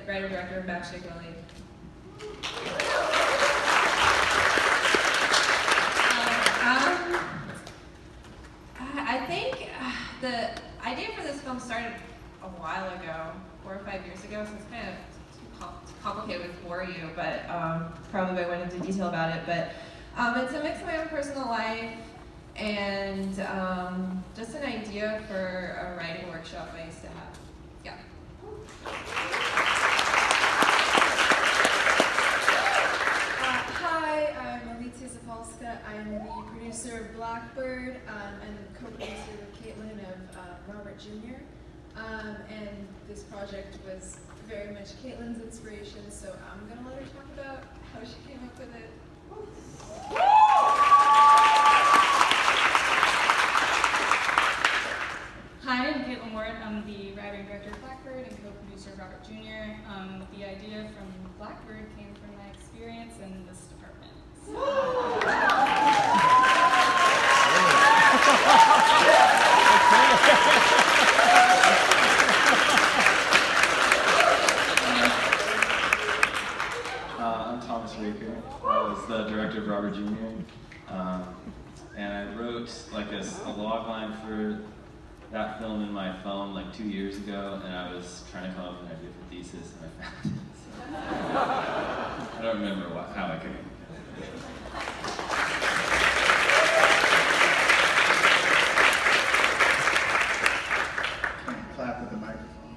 writer-director of Backstreet Willie. I think the idea for this film started a while ago, 4 or 5 years ago, so it's kind of too complicated to bore you, but probably I went into detail about it. But it's a mix of my own personal life and just an idea for a writing workshop I used to have. Yeah. Hi, I'm Alicia Zapolska. I'm the producer of Blackbird and co-producer with Caitlin of Robert Jr. And this project was very much Caitlin's inspiration, so I'm going to let her talk about how she came up with it. Hi, I'm Caitlin Ward. I'm the writer and director of Blackbird and co-producer of Robert Jr. The idea from Blackbird came from my experience in this department. I'm Thomas Raker. I was the director of Robert Jr. And I wrote like a log line for that film in my phone like 2 years ago, and I was trying to come up with an idea for thesis, and I found it. So I don't remember how I came up with it. Clap with the microphone.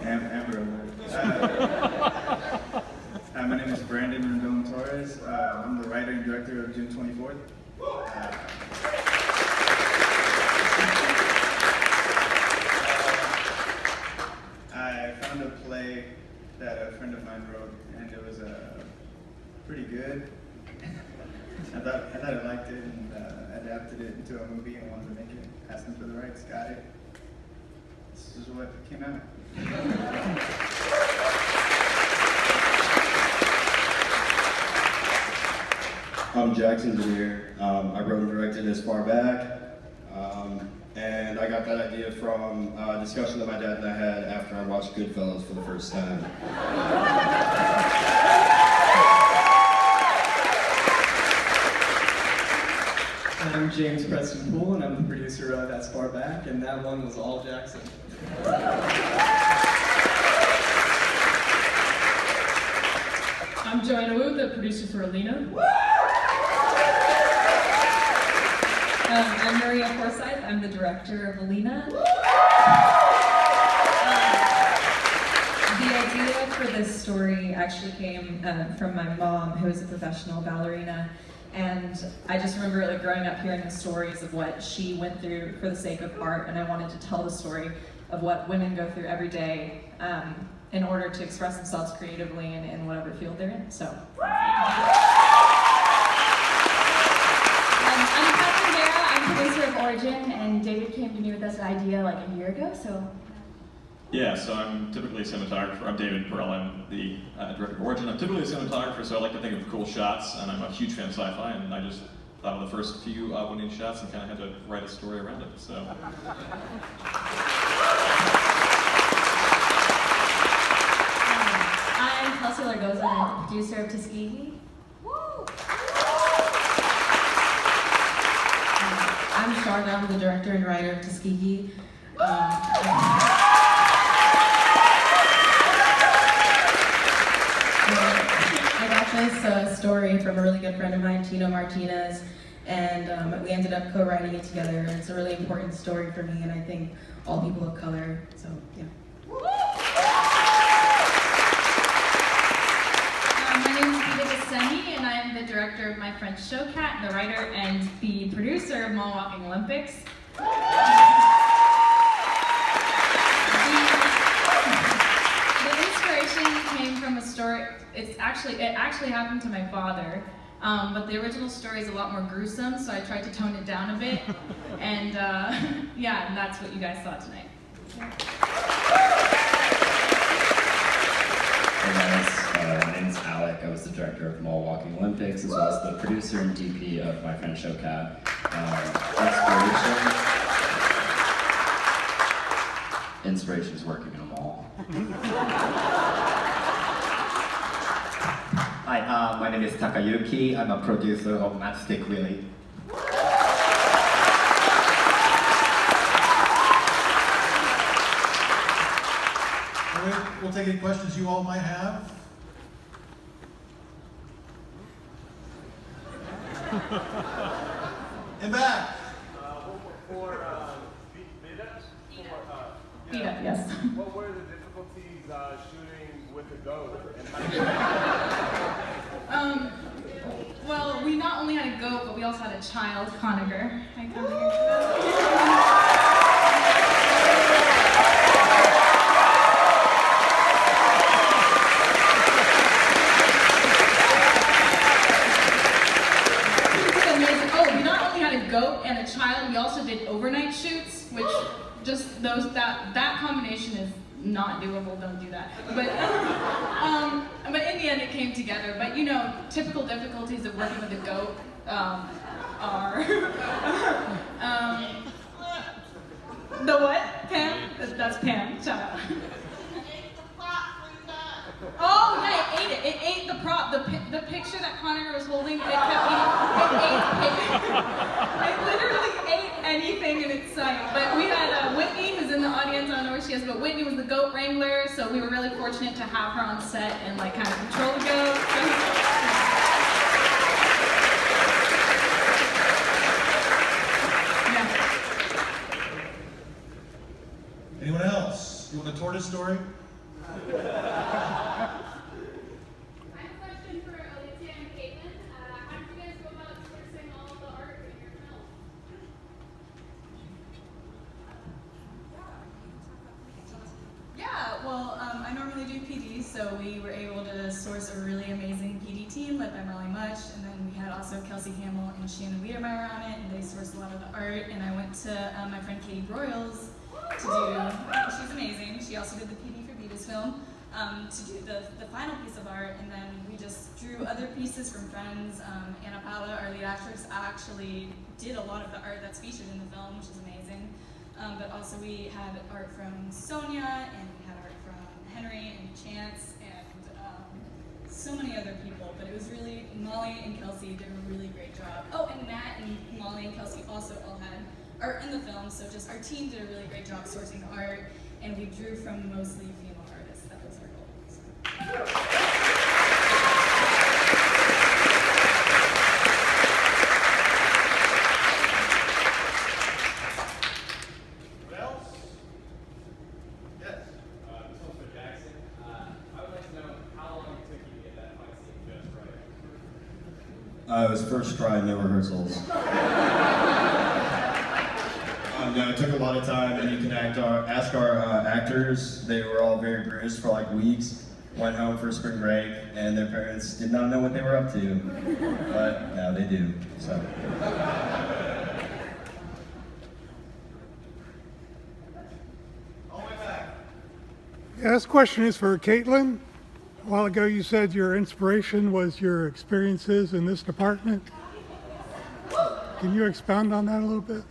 Amber alert. My name is Brandon Rendon Torres. I'm the writer and director of June 24th. I found a play that a friend of mine wrote, and it was pretty good. I thought I liked it, and adapted it into a movie and wanted to make it. Asked them for the rights, got it. This is what came out. I'm Jackson Demir. I wrote and directed As Far Back, and I got that idea from a discussion that my dad and I had after I watched Goodfellas for the first time. I'm James Preston Poole, and I'm the producer of As Far Back, and that one was all Jackson. I'm Joanna Wu, the producer for Alina. I'm Maria Forsyth. I'm the director of Alina. The idea for this story actually came from my mom, who is a professional ballerina. And I just remember like growing up hearing the stories of what she went through for the sake of art, and I wanted to tell the story of what women go through every day in order to express themselves creatively in whatever field they're in. So. I'm Catherine Vera. I'm producer of Origin, and David came to me with this idea like a year ago, so. Yeah, so I'm typically a cinematographer. I'm David Perel, I'm the director of Origin. I'm typically a cinematographer, so I like to think of cool shots, and I'm a huge fan of sci-fi, and I just thought of the first few winning shots and kind of had to write a story around it, so. I'm Kelsey Largoza, I'm the producer of Tuskegee. I'm Sharna, I'm the director and writer of Tuskegee. I got this story from a really good friend of mine, Tino Martinez, and we ended up co-writing it together. And it's a really important story for me, and I think all people of color, so yeah. My name is Vita Gosemi, and I'm the director of My French Show Cat, the writer and the producer of Mall Walking Olympics. The inspiration came from a story. It actually happened to my father, but the original story is a lot more gruesome, so I tried to tone it down a bit, and yeah, and that's what you guys saw tonight. Hey guys, my name's Alec. I was the director of Mall Walking Olympics, as well as the producer and DP of My French Show Cat. inspiration is working in a mall. Hi, my name is Takayuki. I'm a producer of Matchstick Willie. We'll take any questions you all might have. In back. For meetups? Meetup, yes. What were the difficulties shooting with a goat? Well, we not only had a goat, but we also had a child, Conager. Hi, Conager. Goat and a child. We also did overnight shoots, which just that combination is not doable. Don't do that. But in the end, it came together. But you know, typical difficulties of working with a goat are the what? Pam? That's Pam. Shut up. Oh yeah, it ate it. It ate the prop. The picture that Connor was holding, it kept eating. It literally ate anything in its sight. But we had Whitney, who's in the audience. I don't know where she is, but Whitney was the goat wrangler, so we were really fortunate to have her on set and like kind of control the goat. Anyone else? You want the tortoise story? I normally do PD, so we were able to source a really amazing PD team led by Molly Much, and then we had also Kelsey Hamill and Shannon Wiedemeyer on it, and they sourced a lot of the art, and I went to my friend Katie Broyles to do, she's amazing, she also did the PD for Vita's film, to do the final piece of art, and then we just drew other pieces from friends. Anna Paula, our lead actress, actually did a lot of the art that's featured in the film, which is amazing. But also we had art from Sonia, and we had art from Henry and Chance, and so many other people, but it was really, Molly and Kelsey did a really great job. Oh, and Matt and Molly and Kelsey also all had art in the film, so just our team did a really great job sourcing the art, and we drew from mostly female artists. That was our goal. So. It was first try, no rehearsals. No, it took a lot of time, and you can ask our actors. They were all very bruised for like weeks, went home for spring break, and their parents did not know what they were up to. But now they do, so. Yeah, this question is for Caitlin. A while ago you said your inspiration was your experiences in this department. Can you expound on that a little bit?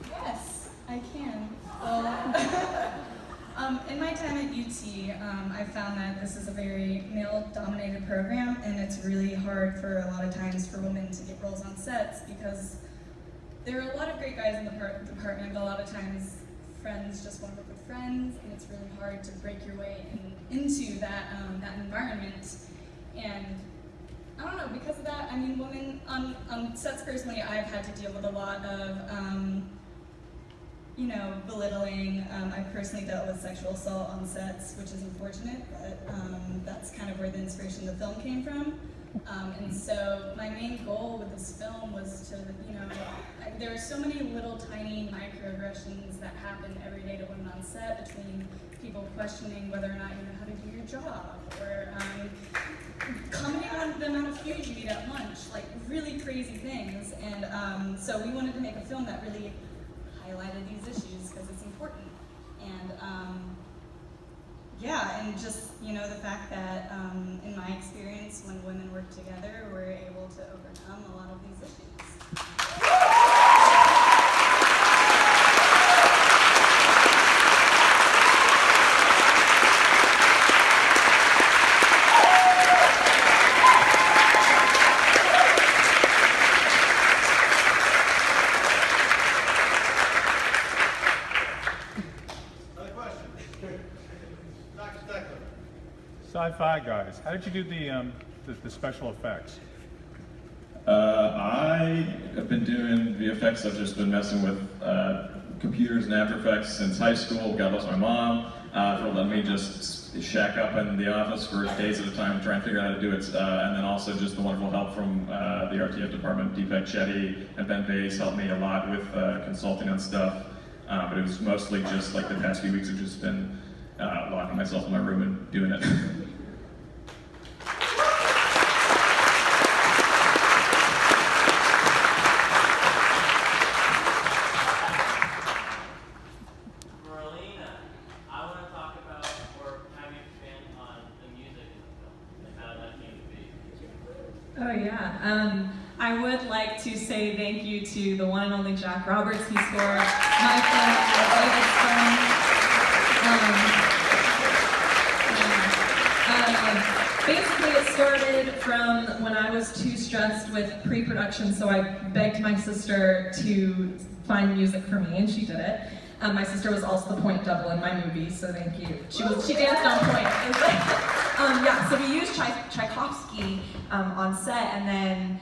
Yes, I can. In my time at UT, I found that this is a very male-dominated program, and it's really hard for a lot of times for women to get roles on sets because there are a lot of great guys in the department, but a lot of times friends just want to work with friends, and it's really hard to break your way into that environment. And I don't know, because of that, I mean, women on sets personally, I've had to deal with a lot of belittling. I've personally dealt with sexual assault on sets, which is unfortunate, but that's kind of where the inspiration of the film came from. And so my main goal with this film was to, there are so many little tiny microaggressions that happen every day to women on set, between people questioning whether or not you know how to do your job, or commenting on the amount of food you eat at lunch, like really crazy things. And so we wanted to make a film that really highlighted these issues because it's important. And yeah, and just, the fact that in my experience, sci-fi guys. How did you do the special effects? I have been doing VFX. I've just been messing with computers and After Effects since high school. God bless my mom for letting me just shack up in the office for days at a time trying to figure out how to do it. And then also just the wonderful help from the RTF department. Deepak Chetty and Ben Bays helped me a lot with consulting on stuff. But it was mostly just like the past few weeks have just been locking myself in my room and doing it. Oh yeah, I would like to say thank you to the one and only Jack Roberts. He scored my film, David's film. Basically it started from when I was too stressed with pre-production, so I begged my sister to find music for me, and she did it. My sister was also the point double in my movie, so thank you. She danced on point. Yeah, so we used Tchaikovsky on set, and then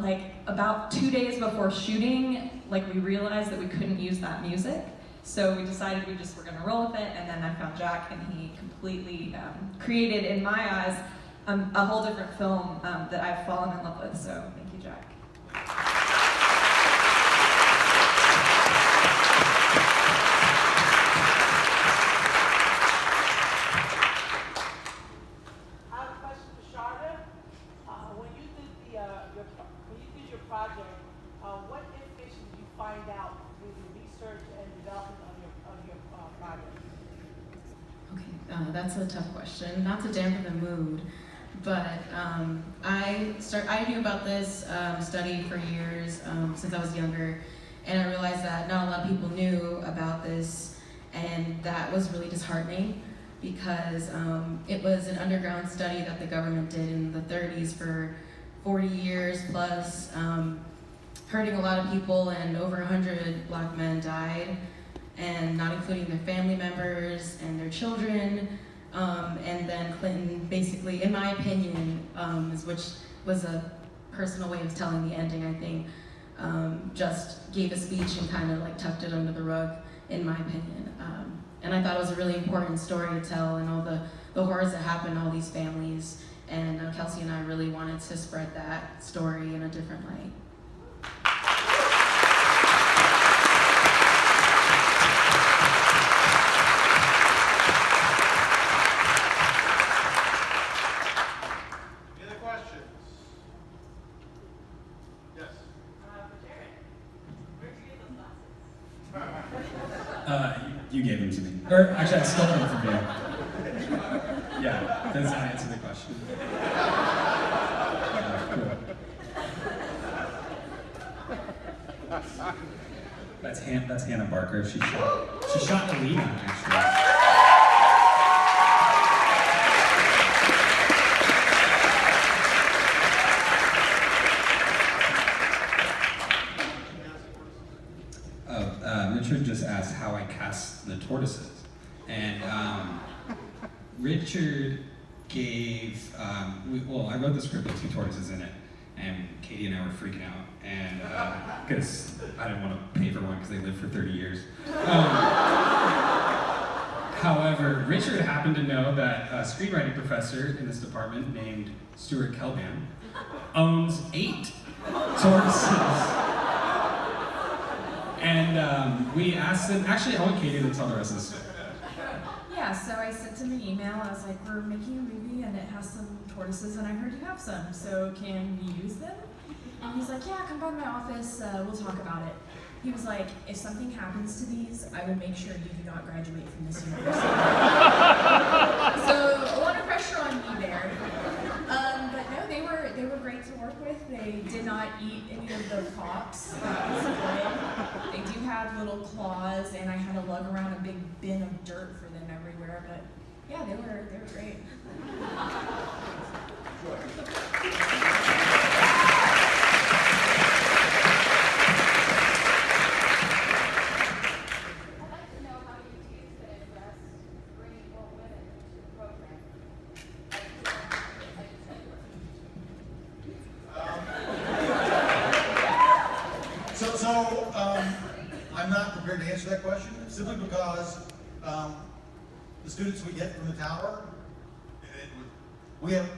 like about 2 days before shooting, like we realized that we couldn't use that music. So we decided we just were gonna roll with it, and then I found Jack, and he completely created, in my eyes, a whole different film that I've fallen in love with, so thank you, Jack. What information did you find out through the research and development of your project? Okay, that's a tough question. Not to dampen the mood, but I knew about this study for years since I was younger, and I realized that not a lot of people knew about this, and that was really disheartening because it was an underground study that the government did in the 30s for 40 years plus. Hurting a lot of people, and over 100 black men died, and not including their family members and their children. And then Clinton, basically, in my opinion, which was a personal way of telling the ending, I think, just gave a speech and kind of like tucked it under the rug, in my opinion. And I thought it was a really important story to tell, and all the horrors that happened to all these families. And Kelsey and I really wanted to spread that story in a different light. You gave them to me. Or actually, I stole them from you. Yeah, does that answer the question? Cool. That's Hannah Barker. She shot Alina, actually. Richard just asked how I cast the tortoises. And Richard gave, I wrote the script with 2 tortoises in it, and Katie and I were freaking out, and because I didn't want to pay for one because they lived for 30 years. However, Richard happened to know that a screenwriting professor in this department named Stuart Kelban owns 8 tortoises. And we asked him, actually I want Katie to tell the rest of the story. Yeah, so I sent him an email. I was like, we're making a movie and it has some tortoises and I heard you have some, so can we use them? And he's like, yeah, come by my office, we'll talk about it. He was like, if something happens to these, I will make sure you do not graduate from this university. So a lot of pressure on me there. But no, they were great to work with. They did not eat any of the pops. That was good. They do have little claws, and I had to lug around a big bin of dirt for them everywhere. But yeah, they were great. simply because the students we get from the tower, we have,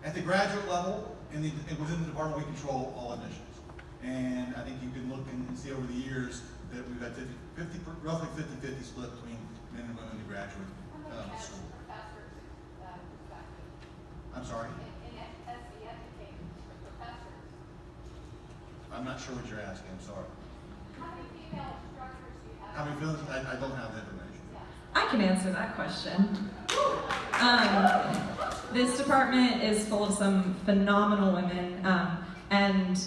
at the graduate level and within the department, we control all admissions. And I think you can look and see over the years that we've had roughly 50-50 split between men and women in the graduate school. I'm sorry? I'm not sure what you're asking, I'm sorry. How many female instructors do you have? How many feelings? I don't have that information. I can answer that question. This department is full of some phenomenal women, and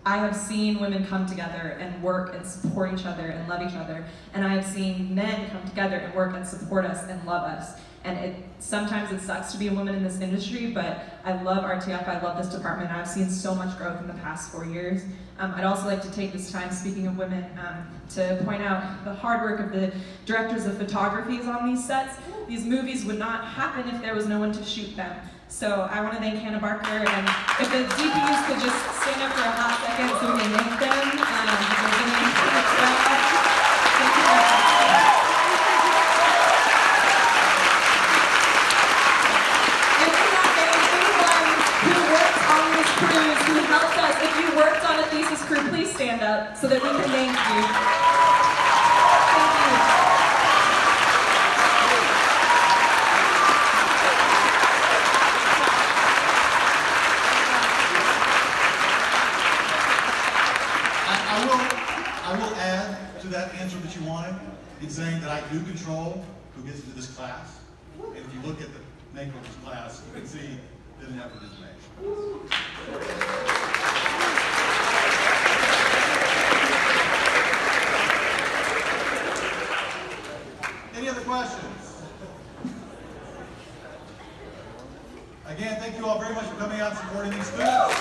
I have seen women come together and work and support each other and love each other, and I have seen men come together and work and support us and love us. And sometimes it sucks to be a woman in this industry, but I love RTF, I love this department, and I've seen so much growth in the past 4 years. I'd also like to take this time, speaking of women, to point out the hard work of the directors of photography on these sets. These movies would not happen if there was no one to shoot them. So I want to thank Hannah Barker, and if the DPUs could just stand up for a hot second so we can thank them. Thank you very much. Who helped us. If you worked on a thesis crew, please stand up so that we can thank you. Thank you. I will add to that answer that you wanted in saying that I do control who gets into this class. And if you look at the makeup of this class, you can see the effort is made. Any other questions? Again, thank you all very much for coming out and supporting these students.